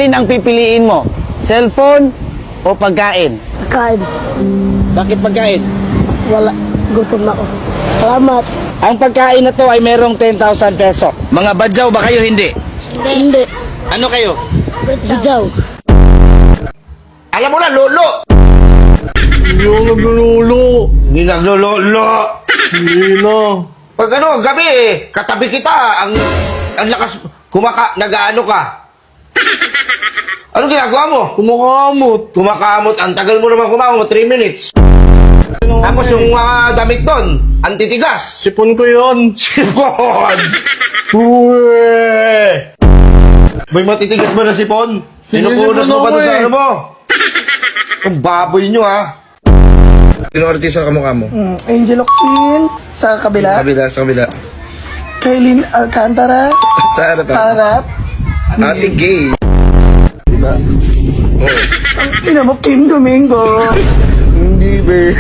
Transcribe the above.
Alin ang pipiliin mo? Cellphone o pagkain? Kain. Bakit pagkain? Wala. Gutom ako. Salamat. Ang pagkain na to ay merong 10,000 peso. Mga badyaw ba kayo? Hindi. Hindi. Ano kayo? Bijaw. Alam mo na, lolo! Yung naglululo. Hindi naglololo. Hindi na. Pag ano, gabi katabi kita, ang lakas, nag-ano ka. Anong ginagawa mo? Kumakamot. Kumakamot, ang tagal mo naman kumakamot, 3 minutes. Tapos yung mga damit doon, ang titigas. Sipon ko yun. Sipon! Uwe! May matitigas ba na sipon? Sinupunas mo pa ako to sa eh. ano mo? Ang baboy nyo ha. Sino artista ka mukha mo? Angel Ocsin. Sa kabila. Sa kabila. Kaylin Alcantara. Sa ano pa? Harap. Ate gay. Diba? Oh. Ina mo, Kim Domingo. Hindi be.